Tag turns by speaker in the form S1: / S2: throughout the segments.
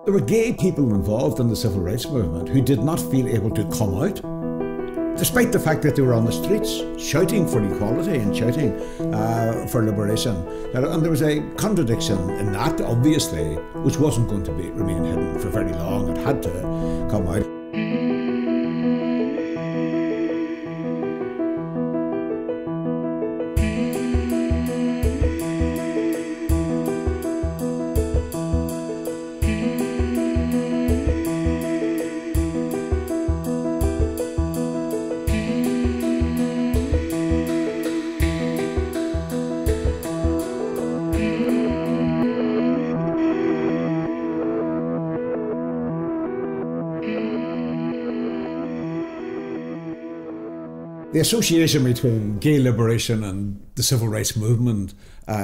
S1: There were gay people involved in the civil rights movement who did not feel able to come out, despite the fact that they were on the streets shouting for equality and shouting for liberation. And there was a contradiction in that, obviously, which wasn't going to remain hidden for very long. It had to come out. The association between gay liberation and the civil rights movement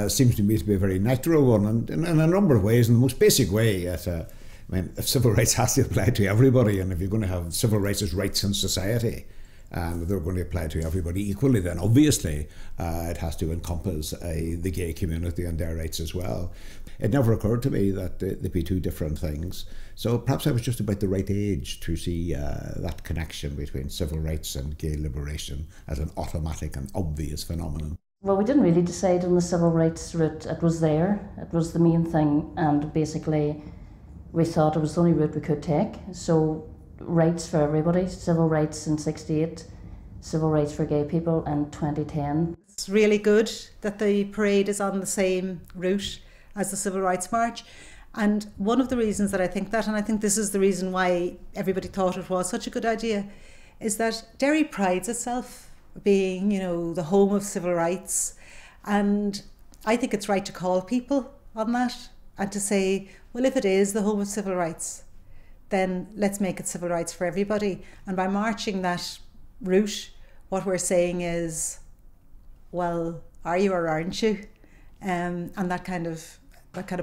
S1: seems to me to be a very natural one, and in a number of ways. In the most basic way, if civil rights has to apply to everybody, and if you're going to have civil rights as rights in society, and they're going to apply to everybody equally, then obviously it has to encompass the gay community and their rights as well. It never occurred to me that they'd be two different things. So perhaps I was just about the right age to see that connection between civil rights and gay liberation as an automatic and obvious phenomenon.
S2: Well, we didn't really decide on the civil rights route. It was there. It was the main thing, and basically we thought it was the only route we could take. So rights for everybody, civil rights in '68, civil rights for gay people in 2010.
S3: It's really good that the parade is on the same route as the Civil Rights March. And one of the reasons that I think that, and I think this is the reason why everybody thought it was such a good idea, is that Derry prides itself being, you know, the home of civil rights. And I think it's right to call people on that and to say, well, if it is the home of civil rights, then let's make it civil rights for everybody. And by marching that route, what we're saying is, well, are you or aren't you? And that kind of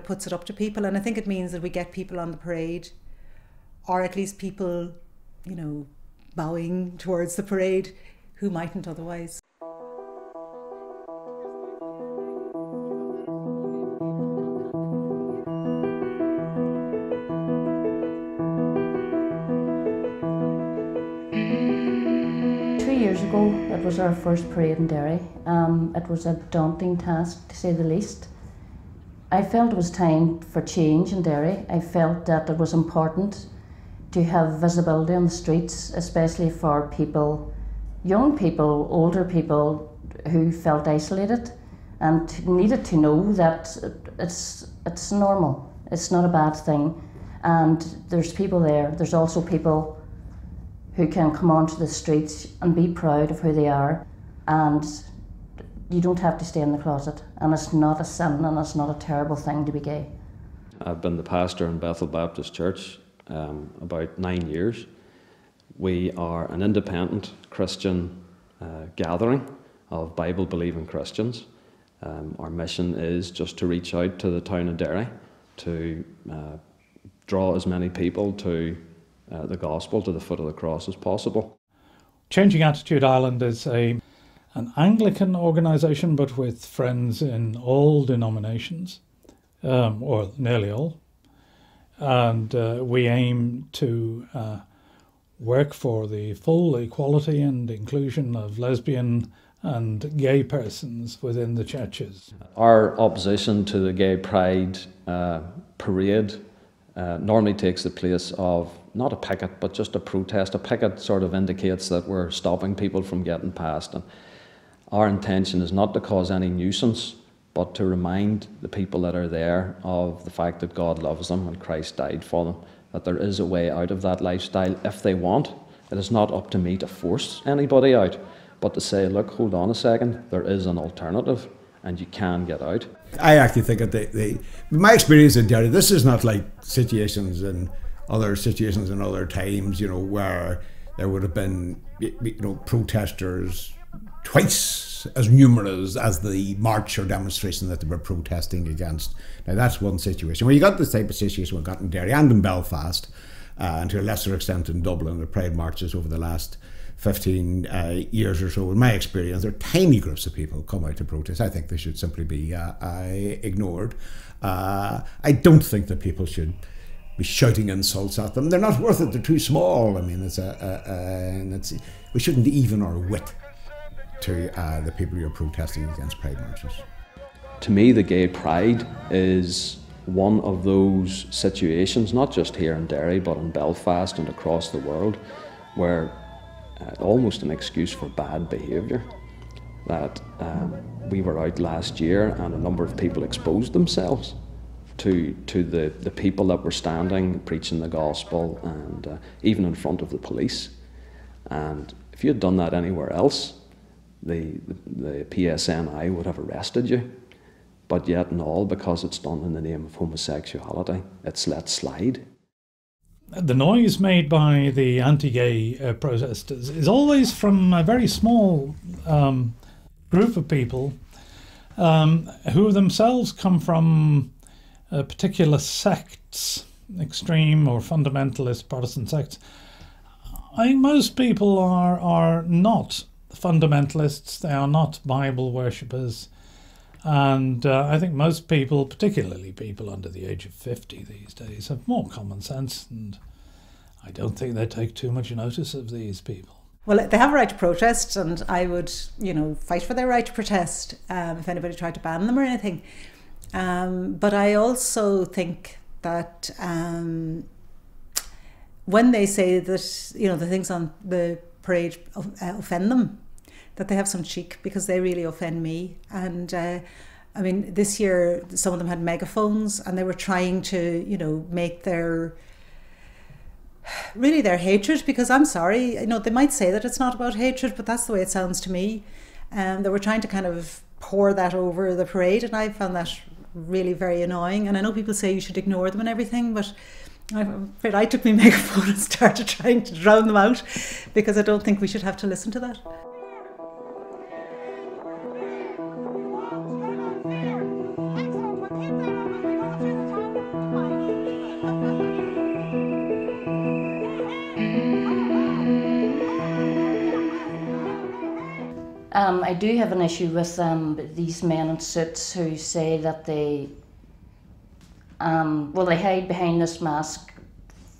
S3: puts it up to people. And I think it means that we get people on the parade, or at least people, you know, bowing towards the parade who mightn't otherwise.
S2: Years ago, it was our first parade in Derry. It was a daunting task, to say the least. I felt it was time for change in Derry. I felt that it was important to have visibility on the streets, especially for people, young people, older people who felt isolated and needed to know that it's normal. It's not a bad thing. And there's people there. There's also people who can come onto the streets and be proud of who they are, and you don't have to stay in the closet, and it's not a sin and it's not a terrible thing to be gay.
S4: I've been the pastor in Bethel Baptist Church about 9 years. We are an independent Christian gathering of Bible-believing Christians. Our mission is just to reach out to the town of Derry to draw as many people to the gospel, to the foot of the cross as possible.
S5: Changing Attitude Ireland is an Anglican organisation, but with friends in all denominations, or nearly all. And we aim to work for the full equality and inclusion of lesbian and gay persons within the churches.
S4: Our opposition to the Gay Pride parade normally takes the place of not a picket, but just a protest. A picket sort of indicates that we're stopping people from getting past. And our intention is not to cause any nuisance, but to remind the people that are there of the fact that God loves them and Christ died for them, that there is a way out of that lifestyle if they want. It is not up to me to force anybody out, but to say, look, hold on a second, there is an alternative and you can get out.
S1: I actually think that my experience in Derry, this is not like situations in other times, you know, where there would have been, you know, protesters twice as numerous as the march or demonstration that they were protesting against. Now that's one situation. Well, you got this type of situation we got in Derry and in Belfast, and to a lesser extent in Dublin, the Pride marches over the last 15 years or so. In my experience, there are tiny groups of people come out to protest. I think they should simply be ignored. I don't think that people should be shouting insults at them. They're not worth it. They're too small. I mean, we shouldn't even our wit to the people who are protesting against pride marches.
S4: To me, the gay pride is one of those situations, not just here in Derry, but in Belfast and across the world, where almost an excuse for bad behaviour. That we were out last year and a number of people exposed themselves to the people that were standing preaching the gospel, and even in front of the police. And if you had done that anywhere else, the PSNI would have arrested you. But yet and all, because it's done in the name of homosexuality, it's let slide.
S5: The noise made by the anti-gay protesters is always from a very small group of people who themselves come from particular sects, extreme or fundamentalist Protestant sects. I think most people are not fundamentalists, they are not Bible worshippers, and I think most people, particularly people under the age of 50 these days, have more common sense, and I don't think they take too much notice of these people.
S3: Well, they have a right to protest, and I would, fight for their right to protest if anybody tried to ban them or anything. But I also think that when they say that, the things on the parade offend them, that they have some cheek, because they really offend me. And this year, some of them had megaphones, and they were trying to, make their hatred, because I'm sorry, they might say that it's not about hatred, but that's the way it sounds to me. They were trying to kind of pour that over the parade, and I found that really very annoying. And I know people say you should ignore them and everything, but I'm afraid I took my megaphone and started trying to drown them out, because I don't think we should have to listen to that.
S2: I do have an issue with these men in suits who say that they hide behind this mask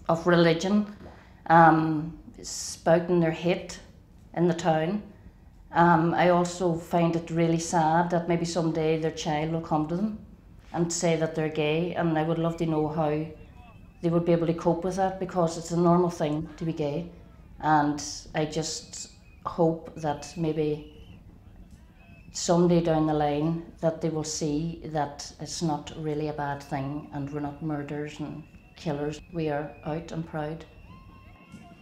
S2: of religion, spouting their hate in the town. I also find it really sad that maybe someday their child will come to them and say that they're gay, and I would love to know how they would be able to cope with that, because it's a normal thing to be gay. And I just hope that maybe someday down the line that they will see that it's not really a bad thing, and we're not murderers and killers. We are out and proud.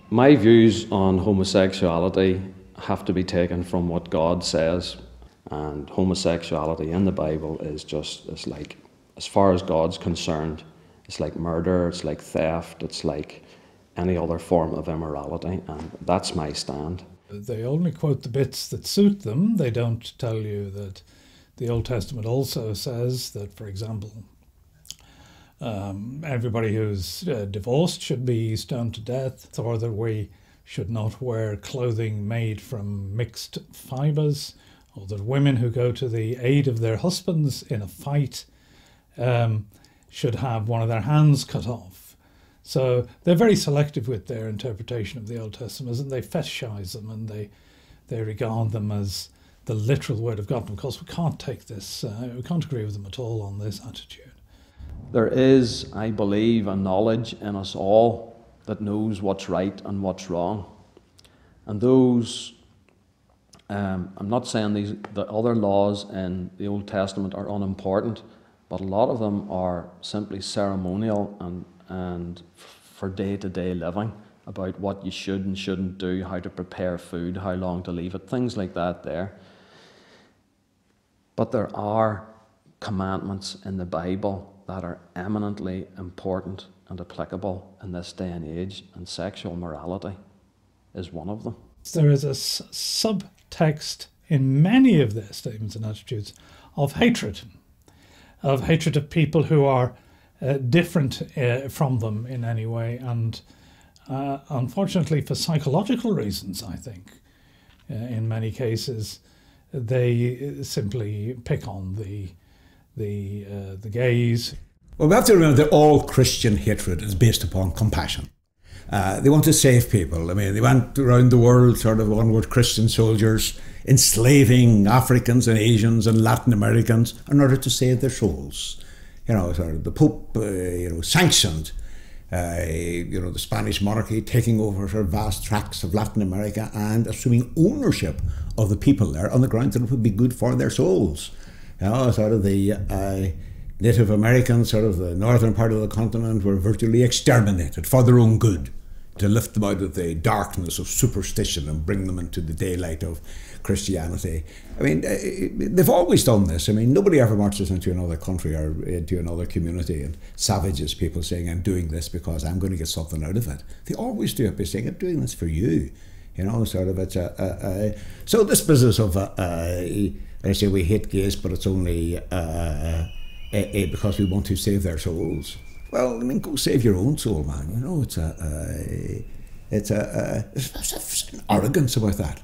S4: My views on homosexuality have to be taken from what God says, and homosexuality in the Bible is like, as far as God's concerned, it's like murder, it's like theft, it's like any other form of immorality, and that's my stand.
S5: They only quote the bits that suit them. They don't tell you that the Old Testament also says that, for example, everybody who's divorced should be stoned to death, or that we should not wear clothing made from mixed fibres, or that women who go to the aid of their husbands in a fight should have one of their hands cut off. So they're very selective with their interpretation of the Old Testament, and they fetishize them, and they regard them as the literal word of God. And of course, we can't take this, we can't agree with them at all on this attitude.
S4: There is, I believe, a knowledge in us all that knows what's right and what's wrong. And those, I'm not saying the other laws in the Old Testament are unimportant, but a lot of them are simply ceremonial and for day-to-day living, about what you should and shouldn't do, how to prepare food, how long to leave it, things like that there. But there are commandments in the Bible that are eminently important and applicable in this day and age, and sexual morality is one of them.
S5: There is a subtext in many of their statements and attitudes of hatred of people who are different from them in any way, and unfortunately for psychological reasons, I think, in many cases, they simply pick on the gays.
S1: Well, we have to remember that all Christian hatred is based upon compassion. They want to save people. I mean, they went around the world, sort of onward Christian soldiers, enslaving Africans and Asians and Latin Americans in order to save their souls. You know, sort of the Pope, sanctioned, the Spanish monarchy taking over sort of vast tracts of Latin America and assuming ownership of the people there on the grounds that it would be good for their souls. You know, sort of the Native Americans, sort of the northern part of the continent, were virtually exterminated for their own good, to lift them out of the darkness of superstition and bring them into the daylight of Christianity. I mean, they've always done this. I mean, nobody ever marches into another country or into another community and savages people saying, I'm doing this because I'm going to get something out of it. They always do it by saying, I'm doing this for you. You know, sort of, it's so this business of, I say we hate gays, but it's only because we want to save their souls. Well, I mean, go save your own soul, man. You know, there's an arrogance about that.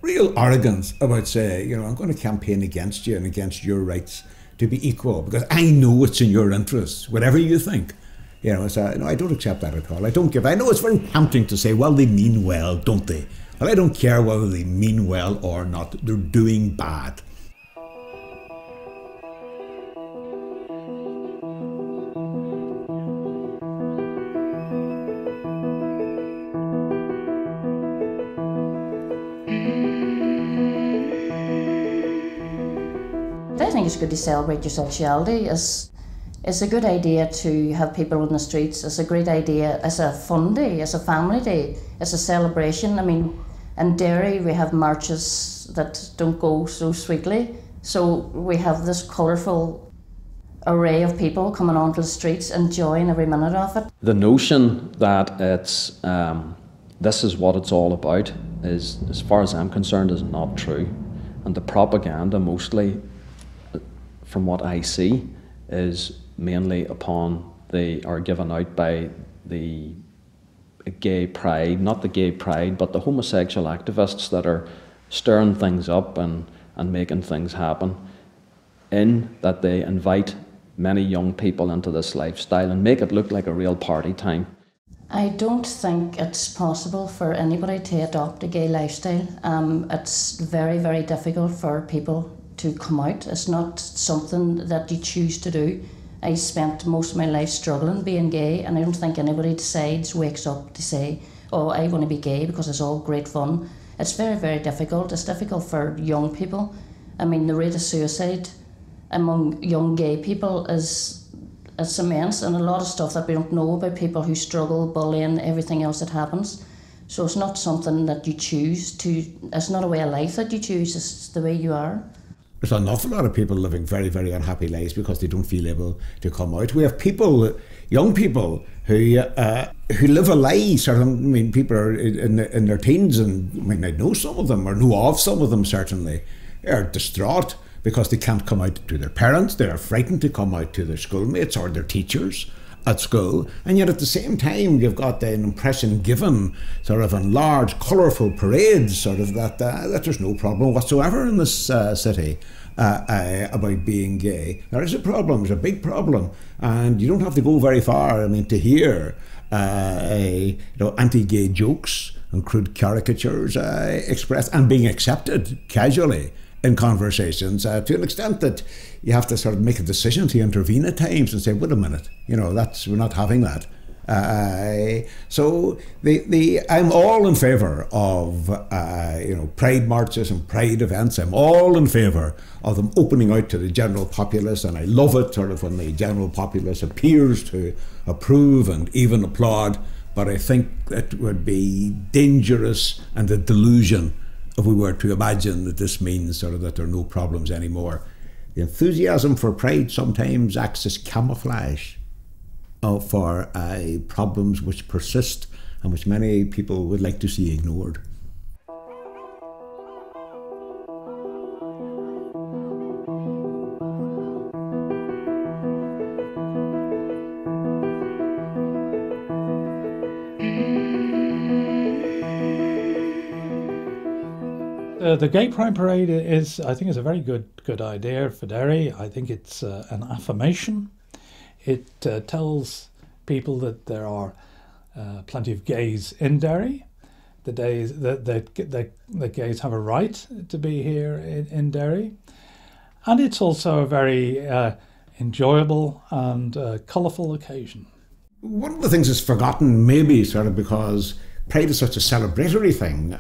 S1: Real arrogance about saying, I'm going to campaign against you and against your rights to be equal because I know it's in your interests, whatever you think. No, I don't accept that at all. I know it's very tempting to say, well, they mean well, don't they? Well, I don't care whether they mean well or not. They're doing bad.
S2: I think it's good to celebrate your sexuality. It's a good idea to have people in the streets. It's a great idea as a fun day, as a family day, as a celebration. I mean, in Derry we have marches that don't go so sweetly. So we have this colourful array of people coming onto the streets enjoying every minute of it.
S4: The notion that it's this is what it's all about is, as far as I'm concerned, is not true. And the propaganda mostly, from what I see, is mainly are given out by the gay pride, not the gay pride, but the homosexual activists that are stirring things up and making things happen, in that they invite many young people into this lifestyle and make it look like a real party time.
S2: I don't think it's possible for anybody to adopt a gay lifestyle. It's very, very difficult for people to come out. It's not something that you choose to do. I spent most of my life struggling being gay, and I don't think anybody wakes up to say, oh, I want to be gay because it's all great fun. It's very, very difficult. It's difficult for young people. I mean, the rate of suicide among young gay people is immense, and a lot of stuff that we don't know about people who struggle, bullying, everything else that happens. So it's not something that you choose to, it's not a way of life that you choose, it's the way you are.
S1: There's an awful lot of people living very, very unhappy lives because they don't feel able to come out. We have people, young people, who live a lie. People are in their teens, and I know some of them, or know of some of them certainly, are distraught because they can't come out to their parents. They're frightened to come out to their schoolmates or their teachers at school, and yet at the same time you've got an impression given sort of in large colourful parades sort of that there's no problem whatsoever in this city about being gay. There is a problem, there's a big problem, and you don't have to go very far to hear anti-gay jokes and crude caricatures expressed and being accepted casually in conversations to an extent that you have to sort of make a decision to intervene at times and say, wait a minute, we're not having that. So I'm all in favour of pride marches and pride events. I'm all in favour of them opening out to the general populace, and I love it sort of when the general populace appears to approve and even applaud. But I think it would be dangerous and a delusion if we were to imagine that this means sort of that there are no problems anymore. The enthusiasm for pride sometimes acts as camouflage for problems which persist and which many people would like to see ignored.
S5: The Gay Pride Parade I think is a very good idea for Derry. I think it's an affirmation. It tells people that there are plenty of gays in Derry. The days that gays have a right to be here in Derry. And it's also a very enjoyable and colourful occasion.
S1: One of the things that's forgotten, maybe sort of because Pride is such a celebratory thing,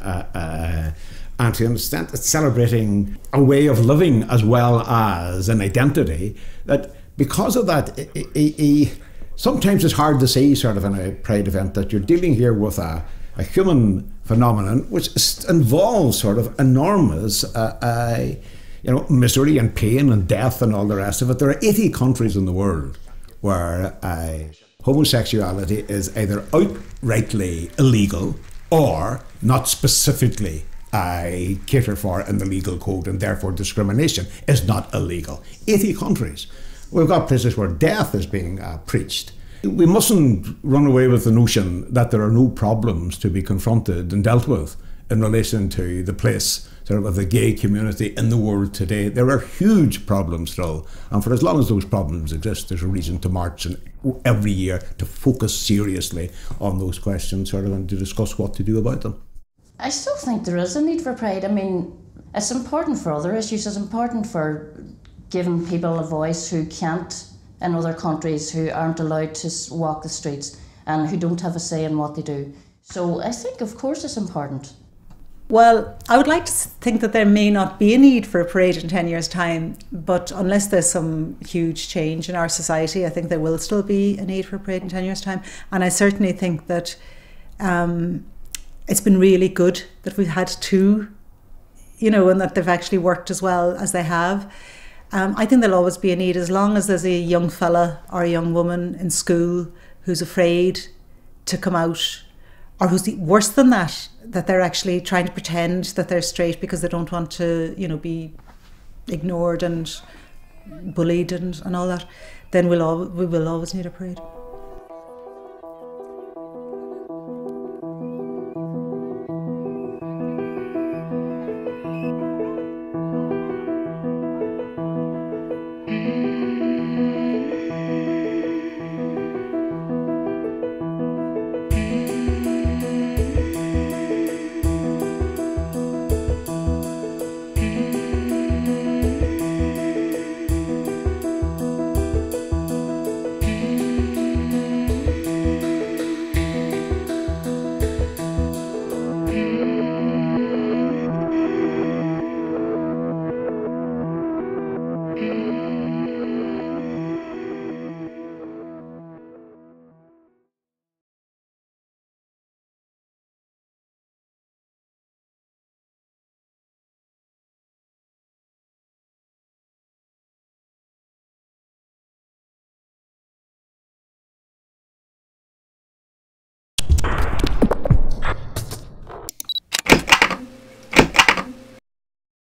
S1: and to understand it's celebrating a way of living as well as an identity, that because of that, sometimes it's hard to see sort of in a Pride event that you're dealing here with a human phenomenon which involves sort of enormous misery and pain and death and all the rest of it. There are 80 countries in the world where homosexuality is either outrightly illegal or not specifically catered for in the legal code, and therefore discrimination is not illegal. 80 countries. We've got places where death is being preached. We mustn't run away with the notion that there are no problems to be confronted and dealt with in relation to the place sort of the gay community in the world today. There are huge problems still, and for as long as those problems exist, there's a reason to march every year to focus seriously on those questions sort of, and to discuss what to do about them.
S2: I still think there is a need for pride. I mean, it's important for other issues. It's important for giving people a voice who can't in other countries, who aren't allowed to walk the streets and who don't have a say in what they do. So I think, of course, it's important.
S3: Well, I would like to think that there may not be a need for a parade in 10 years' time, but unless there's some huge change in our society, I think there will still be a need for a parade in 10 years' time. And I certainly think that it's been really good that we've had two, and that they've actually worked as well as they have. I think there'll always be a need as long as there's a young fella or a young woman in school who's afraid to come out, or who's worse than that, that they're actually trying to pretend that they're straight because they don't want to, be ignored and bullied and all that, then we will always need a parade.